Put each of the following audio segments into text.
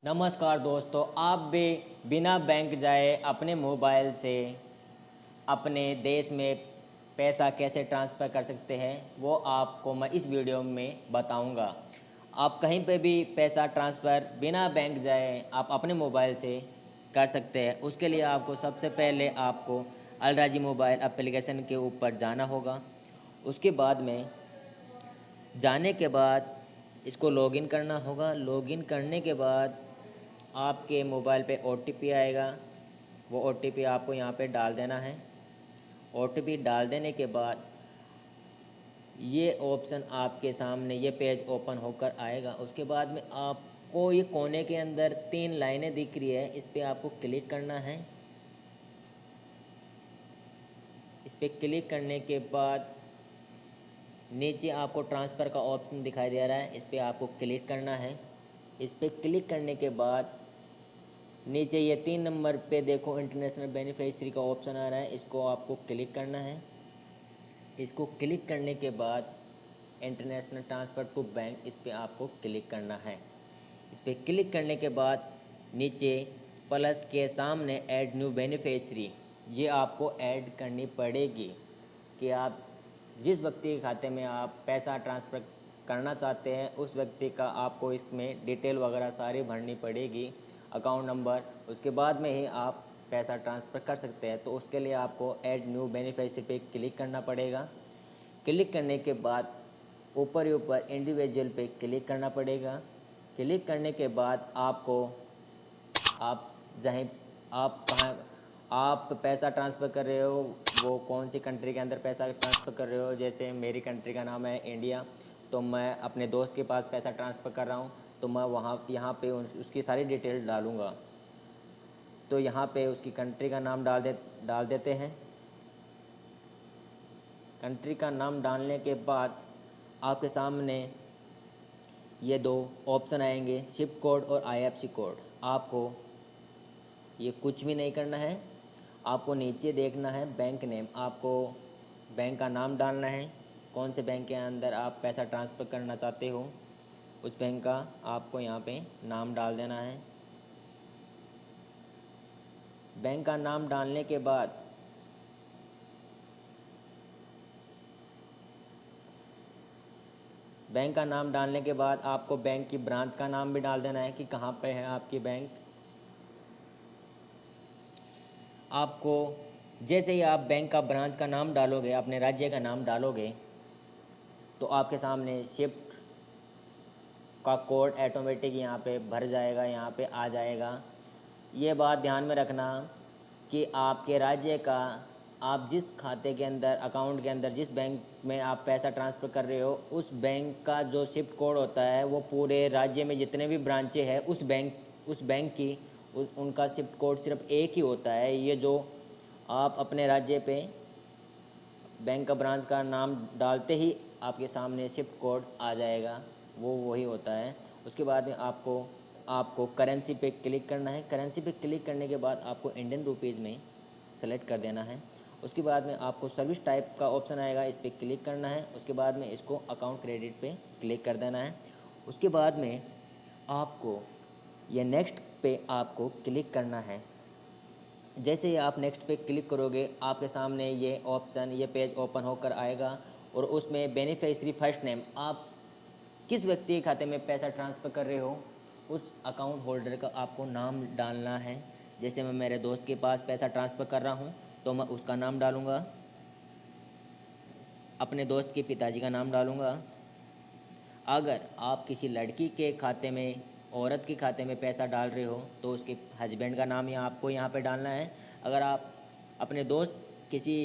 नमस्कार दोस्तों, आप भी बिना बैंक जाए अपने मोबाइल से अपने देश में पैसा कैसे ट्रांसफ़र कर सकते हैं, वो आपको मैं इस वीडियो में बताऊंगा। आप कहीं पे भी पैसा ट्रांसफ़र बिना बैंक जाए आप अपने मोबाइल से कर सकते हैं। उसके लिए आपको सबसे पहले आपको अलराजी मोबाइल एप्लीकेशन के ऊपर जाना होगा। उसके बाद में जाने के बाद इसको लॉगिन करना होगा। लॉगिन करने के बाद आपके मोबाइल पे ओटीपी आएगा। वो ओटीपी आपको यहाँ पे डाल देना है। ओटीपी डाल देने के बाद ये ऑप्शन आपके सामने ये पेज ओपन होकर आएगा। उसके बाद में आपको ये कोने के अंदर 3 लाइनें दिख रही है, इस पर आपको क्लिक करना है। इस पर क्लिक करने के बाद नीचे आपको ट्रांसफ़र का ऑप्शन दिखाई दे रहा है, इस पर आपको क्लिक करना है। इस पर क्लिक करने के बाद नीचे ये 3 नंबर पे देखो इंटरनेशनल बेनिफिशियरी का ऑप्शन आ रहा है, इसको आपको क्लिक करना है। इसको क्लिक करने के बाद इंटरनेशनल ट्रांसफ़र टू बैंक, इस पर आपको क्लिक करना है। इस पर क्लिक करने के बाद नीचे प्लस के सामने ऐड न्यू बेनिफिशियरी, ये आपको ऐड करनी पड़ेगी कि आप जिस व्यक्ति के खाते में आप पैसा ट्रांसफ़र करना चाहते हैं उस व्यक्ति का आपको इसमें डिटेल वगैरह सारी भरनी पड़ेगी, अकाउंट नंबर। उसके बाद में ही आप पैसा ट्रांसफ़र कर सकते हैं। तो उसके लिए आपको ऐड न्यू बेनिफिशियरी पे क्लिक करना पड़ेगा। क्लिक करने के बाद ऊपर ही ऊपर इंडिविजुअल पे क्लिक करना पड़ेगा। क्लिक करने के बाद आपको आप जहीं आप कहाँ आप पैसा ट्रांसफ़र कर रहे हो, वो कौन सी कंट्री के अंदर पैसा ट्रांसफ़र कर रहे हो। जैसे मेरी कंट्री का नाम है इंडिया, तो मैं अपने दोस्त के पास पैसा ट्रांसफ़र कर रहा हूँ, तो मैं वहाँ यहाँ पे उसकी सारी डिटेल डालूँगा। तो यहाँ पे उसकी कंट्री का नाम डाल देते हैं। कंट्री का नाम डालने के बाद आपके सामने ये 2 ऑप्शन आएंगे, शिफ्ट कोड और आईएफएससी कोड। आपको ये कुछ भी नहीं करना है, आपको नीचे देखना है बैंक नेम, आपको बैंक का नाम डालना है। कौन से बैंक के अंदर आप पैसा ट्रांसफ़र करना चाहते हो उस बैंक का आपको यहाँ पे नाम डाल देना है। बैंक का नाम डालने के बाद आपको बैंक की ब्रांच का नाम भी डाल देना है कि कहाँ पे है आपकी बैंक। आपको जैसे ही आप बैंक का ब्रांच का नाम डालोगे, अपने राज्य का नाम डालोगे, तो आपके सामने शिफ्ट का कोड ऑटोमेटिक यहाँ पे भर जाएगा, यहाँ पे आ जाएगा। ये बात ध्यान में रखना कि आपके राज्य का आप जिस खाते के अंदर अकाउंट के अंदर जिस बैंक में आप पैसा ट्रांसफ़र कर रहे हो उस बैंक का जो शिफ्ट कोड होता है वो पूरे राज्य में जितने भी ब्रांचें हैं उस बैंक की उनका शिफ्ट कोड सिर्फ एक ही होता है। ये जो आप अपने राज्य पे बैंक का ब्रांच का नाम डालते ही आपके सामने शिफ्ट कोड आ जाएगा, वो वही होता है। उसके बाद में आपको करेंसी पे क्लिक करना है। करेंसी पे क्लिक करने के बाद आपको इंडियन रुपीज़ में सेलेक्ट कर देना है। उसके बाद में आपको सर्विस टाइप का ऑप्शन आएगा, इस पर क्लिक करना है। उसके बाद में इसको अकाउंट क्रेडिट पे क्लिक कर देना है। उसके बाद में आपको ये नेक्स्ट पे आपको क्लिक करना है। जैसे ही आप नेक्स्ट पे क्लिक करोगे आपके सामने ये पेज ओपन होकर आएगा और उसमें बेनिफिशियरी फर्स्ट नेम, आप किस व्यक्ति के खाते में पैसा ट्रांसफ़र कर रहे हो उस अकाउंट होल्डर का आपको नाम डालना है। जैसे मैं मेरे दोस्त के पास पैसा ट्रांसफ़र कर रहा हूँ तो मैं उसका नाम डालूँगा, अपने दोस्त के पिताजी का नाम डालूँगा। अगर आप किसी लड़की के खाते में औरत के खाते में पैसा डाल रहे हो तो उसके हस्बैंड का नाम आपको यहाँ पे डालना है। अगर आप अपने दोस्त किसी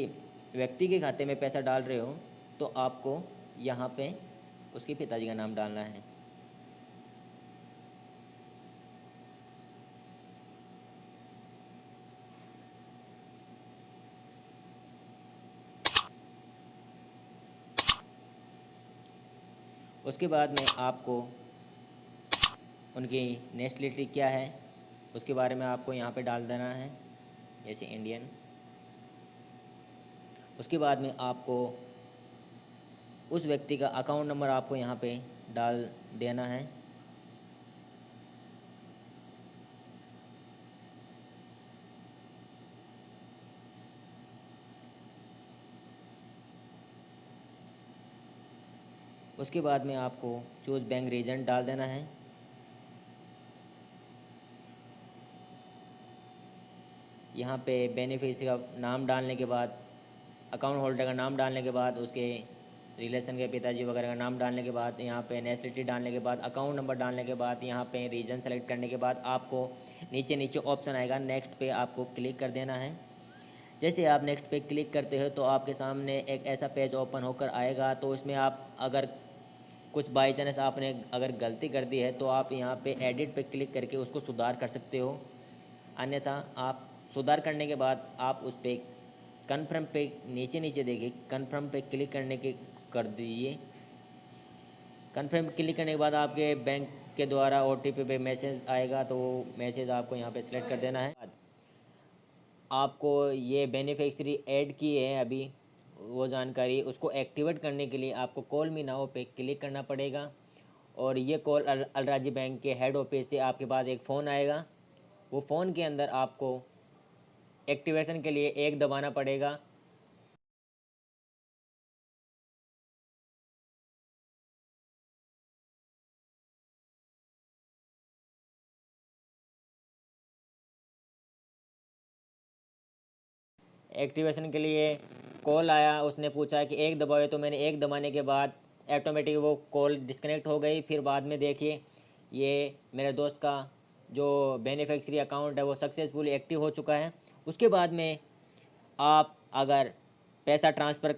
व्यक्ति के खाते में पैसा डाल रहे हो तो आपको यहाँ पे उसके पिताजी का नाम डालना है। उसके बाद में आपको उनकी नेशनलिटी क्या है उसके बारे में आपको यहाँ पे डाल देना है, जैसे इंडियन। उसके बाद में आपको उस व्यक्ति का अकाउंट नंबर आपको यहाँ पे डाल देना है। उसके बाद में आपको चूज़ बैंक रीजन डाल देना है। यहाँ पे बेनिफिशियरी का नाम डालने के बाद, अकाउंट होल्डर का नाम डालने के बाद, उसके रिलेशन के पिताजी वगैरह का नाम डालने के बाद, यहाँ पे नेशनलिटी डालने के बाद, अकाउंट नंबर डालने के बाद, यहाँ पे रीजन सेलेक्ट करने के बाद आपको नीचे नीचे ऑप्शन आएगा, नेक्स्ट पे आपको क्लिक कर देना है। जैसे आप नेक्स्ट पे क्लिक करते हो तो आपके सामने एक ऐसा पेज ओपन होकर आएगा। तो इसमें आप अगर कुछ बाई चांस आपने अगर गलती कर दी है तो आप यहाँ पे एडिट पे क्लिक करके उसको सुधार कर सकते हो। अन्यथा आप सुधार करने के बाद आप उस पर कन्फर्म पे नीचे नीचे देखिए, कन्फर्म पे क्लिक करने के कर दीजिए। कन्फर्म क्लिक करने के बाद आपके बैंक के द्वारा OTP पे मैसेज आएगा, तो वो मैसेज आपको यहाँ पे सिलेक्ट कर देना है। आपको ये बेनिफिशियरी ऐड की है अभी, वो जानकारी उसको एक्टिवेट करने के लिए आपको कॉल मी नाउ पे क्लिक करना पड़ेगा। और ये कॉल अलराजी बैंक के हेड ऑफिस से आपके पास एक फ़ोन आएगा। वो फ़ोन के अंदर आपको एक्टिवेशन के लिए एक दबाना पड़ेगा। एक्टिवेशन के लिए कॉल आया, उसने पूछा कि एक दबाओ, तो मैंने एक दबाने के बाद ऑटोमेटिक वो कॉल डिस्कनेक्ट हो गई। फिर बाद में देखिए ये मेरे दोस्त का जो बेनिफिशियरी अकाउंट है वो सक्सेसफुली एक्टिव हो चुका है। उसके बाद में आप अगर पैसा ट्रांसफ़र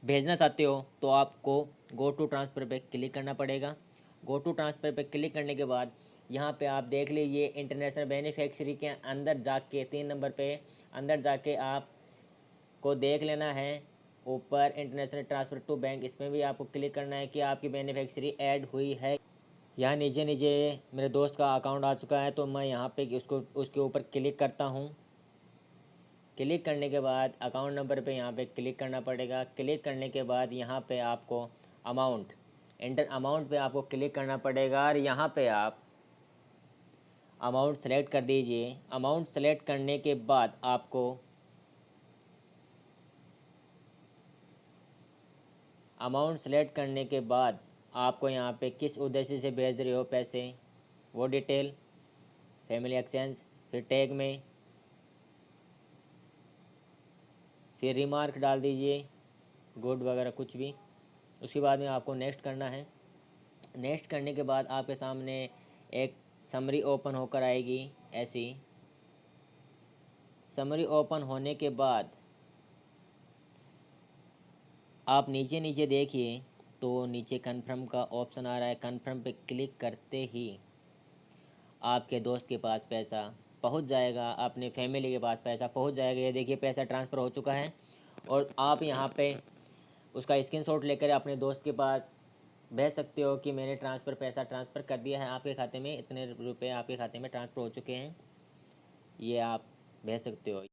भेजना चाहते हो तो आपको गो टू ट्रांसफ़र पे क्लिक करना पड़ेगा। गो टू ट्रांसफ़र पे क्लिक करने के बाद यहाँ पे आप देख लीजिए, इंटरनेशनल बेनिफिशियरी के अंदर जाके 3 नंबर पे अंदर जाके आप को देख लेना है। ऊपर इंटरनेशनल ट्रांसफ़र टू बैंक, इसमें भी आपको क्लिक करना है कि आपकी बेनिफिशियरी ऐड हुई है। यहाँ नीचे नीचे मेरे दोस्त का अकाउंट आ चुका है, तो मैं यहाँ पे उसको उसके ऊपर क्लिक करता हूँ। क्लिक करने के बाद अकाउंट नंबर पे यहाँ पे क्लिक करना पड़ेगा। क्लिक करने के बाद यहाँ पे आपको अमाउंट, एंटर अमाउंट पे आपको क्लिक करना पड़ेगा और यहाँ पे आप अमाउंट सेलेक्ट कर दीजिए। अमाउंट सेलेक्ट करने के बाद आपको अमाउंट सेलेक्ट करने के बाद आपको यहाँ पे किस उद्देश्य से भेज रहे हो पैसे, वो डिटेल, फैमिली एक्सचेंज, फिर टैग में, फिर रिमार्क डाल दीजिए, गुड वगैरह कुछ भी। उसके बाद में आपको नेक्स्ट करना है। नेक्स्ट करने के बाद आपके सामने एक समरी ओपन होकर आएगी। ऐसी समरी ओपन होने के बाद आप नीचे नीचे देखिए तो नीचे कन्फर्म का ऑप्शन आ रहा है। कन्फर्म पे क्लिक करते ही आपके दोस्त के पास पैसा पहुंच जाएगा, अपने फैमिली के पास पैसा पहुंच जाएगा। ये देखिए पैसा ट्रांसफ़र हो चुका है और आप यहाँ पे उसका स्क्रीनशॉट लेकर अपने दोस्त के पास भेज सकते हो कि मैंने पैसा ट्रांसफ़र कर दिया है आपके खाते में, इतने रुपए आपके खाते में ट्रांसफ़र हो चुके हैं। ये आप भेज सकते हो।